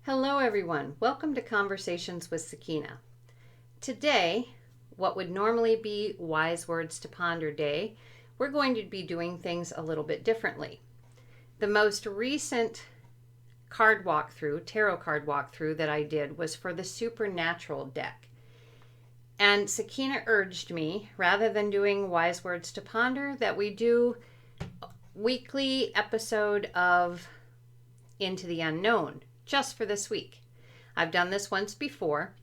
Hello everyone, welcome to Conversations with Sakeina. Today, what would normally be Wise Words to Ponder Day, we're going to be doing things a little bit differently. The most recent tarot card walkthrough that I did was for the Supernatural deck. And Sakeina urged me, rather than doing Wise Words to Ponder, that we do a weekly episode of Into the Unknown, just for this week. I've done this once before,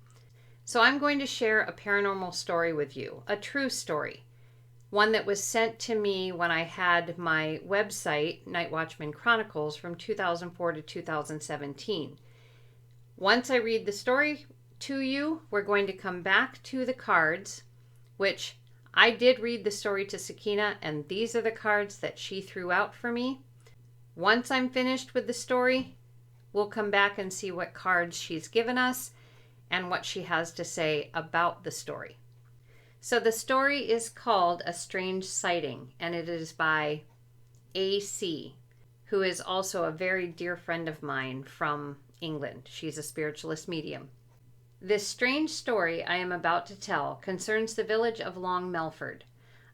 so I'm going to share a paranormal story with you, a true story, one that was sent to me when I had my website, Night Watchman Chronicles, from 2004 to 2017. Once I read the story to you, we're going to come back to the cards, which I did read the story to Sakeina, and these are the cards that she threw out for me. Once I'm finished with the story, we'll come back and see what cards she's given us and what she has to say about the story. So the story is called A Strange Sighting, and it is by AC, who is also a very dear friend of mine from England. She's a spiritualist medium. This strange story I am about to tell concerns the village of Long Melford,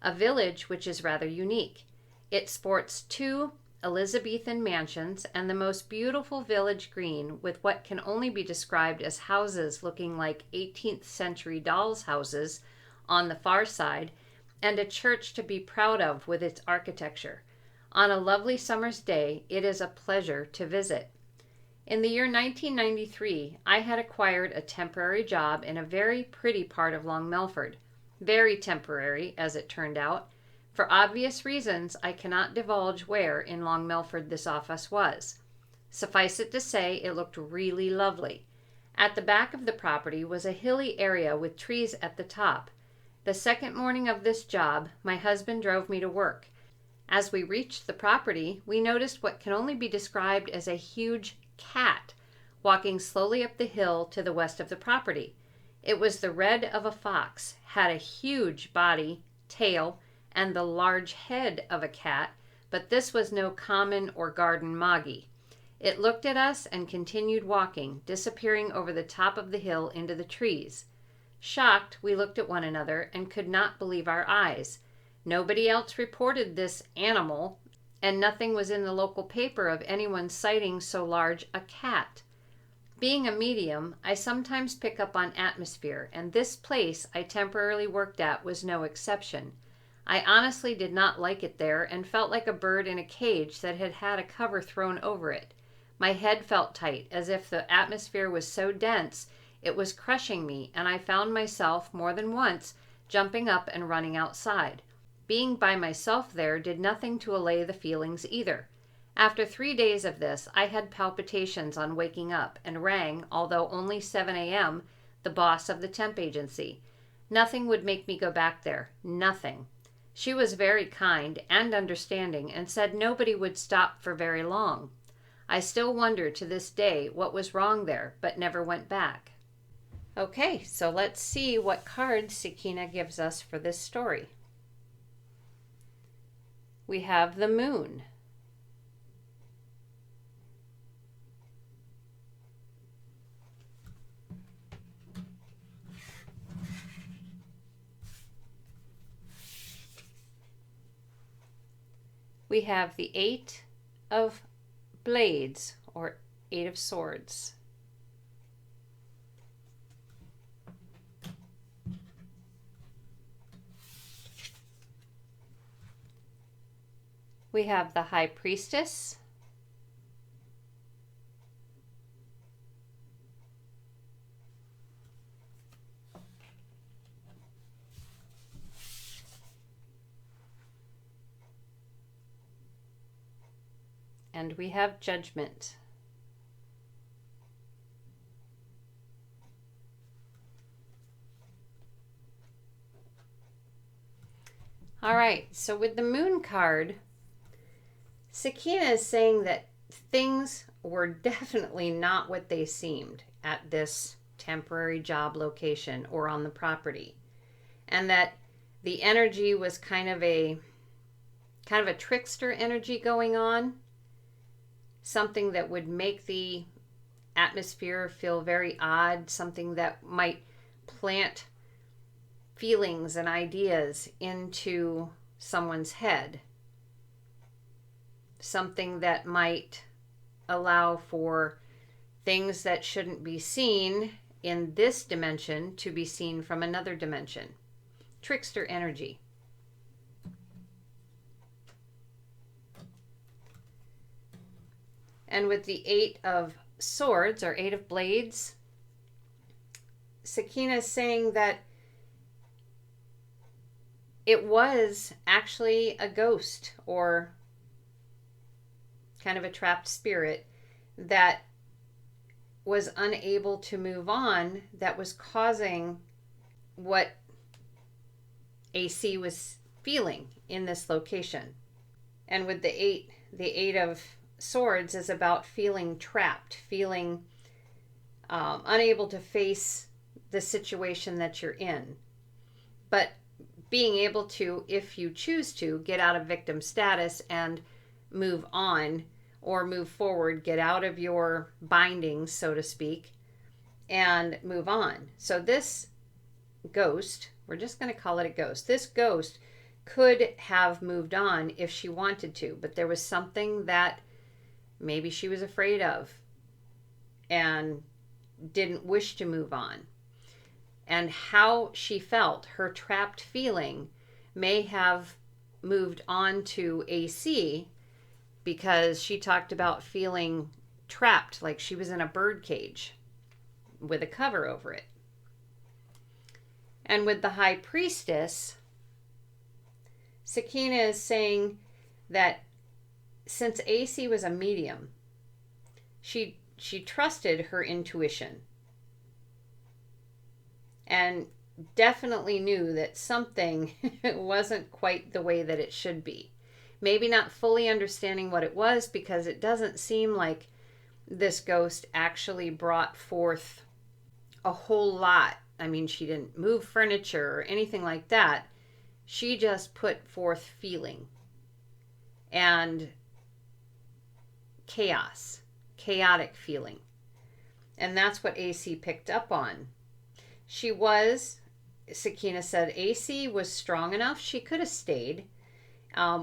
a village which is rather unique. It sports two Elizabethan mansions and the most beautiful village green, with what can only be described as houses looking like 18th century dolls' houses on the far side, and a church to be proud of with its architecture. On a lovely summer's day, it is a pleasure to visit. In the year 1993, I had acquired a temporary job in a very pretty part of Long Melford. Very temporary, as it turned out. For obvious reasons, I cannot divulge where in Long Melford this office was. Suffice it to say, it looked really lovely. At the back of the property was a hilly area with trees at the top. The second morning of this job, my husband drove me to work. As we reached the property, we noticed what can only be described as a huge cat walking slowly up the hill to the west of the property. It was the red of a fox, had a huge body, tail, and the large head of a cat, but this was no common or garden moggy. It looked at us and continued walking, disappearing over the top of the hill into the trees. Shocked, we looked at one another and could not believe our eyes. Nobody else reported this animal, and nothing was in the local paper of anyone sighting so large a cat. Being a medium, I sometimes pick up on atmosphere, and this place I temporarily worked at was no exception. I honestly did not like it there and felt like a bird in a cage that had had a cover thrown over it. My head felt tight, as if the atmosphere was so dense it was crushing me, and I found myself more than once jumping up and running outside. Being by myself there did nothing to allay the feelings either. After 3 days of this, I had palpitations on waking up and rang, although only 7 a.m., the boss of the temp agency. Nothing would make me go back there. Nothing. She was very kind and understanding and said nobody would stop for very long. I still wonder to this day what was wrong there, but never went back. Okay, so let's see what cards Sakeina gives us for this story. We have the Moon. We have the Eight of Blades, or Eight of Swords. We have the High Priestess. And we have Judgment. All right, so with the Moon card, Sakeina is saying that things were definitely not what they seemed at this temporary job location or on the property, and that the energy was kind of a trickster energy going on, something that would make the atmosphere feel very odd, something that might plant feelings and ideas into someone's head, something that might allow for things that shouldn't be seen in this dimension to be seen from another dimension. Trickster energy. And with the Eight of Swords, or Eight of Blades, Sakeina is saying that it was actually a ghost, or kind of a trapped spirit, that was unable to move on, that was causing what AC was feeling in this location. And with the Eight of Swords is about feeling trapped, feeling unable to face the situation that you're in, but being able to, if you choose to, get out of victim status and move on or move forward, get out of your bindings, so to speak, and move on. So this ghost, we're just going to call it a ghost, this ghost could have moved on if she wanted to, but there was something that maybe she was afraid of and didn't wish to move on. And how she felt, her trapped feeling, may have moved on to AC, because she talked about feeling trapped, like she was in a bird cage with a cover over it. And with the High Priestess, Sakeina is saying that since AC was a medium, she trusted her intuition and definitely knew that something wasn't quite the way that it should be. Maybe not fully understanding what it was, because it doesn't seem like this ghost actually brought forth a whole lot. I mean, she didn't move furniture or anything like that. She just put forth feeling and chaos, chaotic feeling. And that's what AC picked up on. Sakeina said AC was strong enough. She could have stayed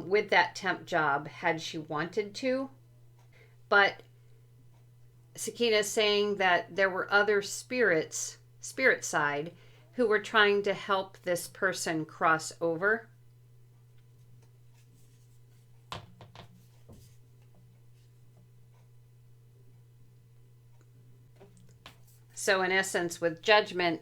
with that temp job had she wanted to. But Sakeina is saying that there were other spirit side, who were trying to help this person cross over. So in essence, with Judgment,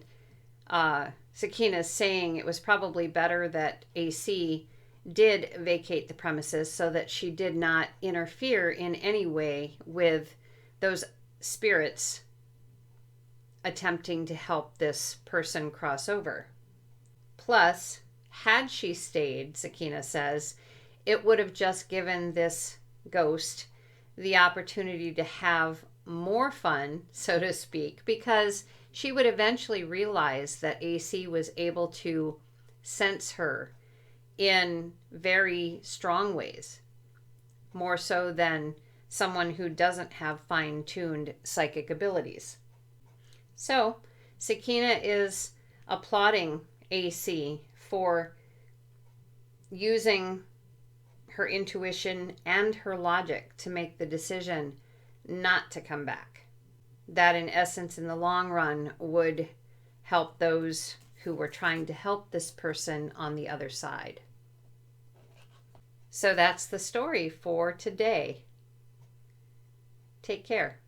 Sakeina is saying it was probably better that AC did vacate the premises so that she did not interfere in any way with those spirits attempting to help this person cross over. Plus, had she stayed, Sakeina says, it would have just given this ghost the opportunity to have more fun, so to speak, because she would eventually realize that AC was able to sense her in very strong ways, more so than someone who doesn't have fine-tuned psychic abilities. So Sakeina is applauding AC for using her intuition and her logic to make the decision not to come back. That, in essence, in the long run, would help those who were trying to help this person on the other side. So that's the story for today. Take care.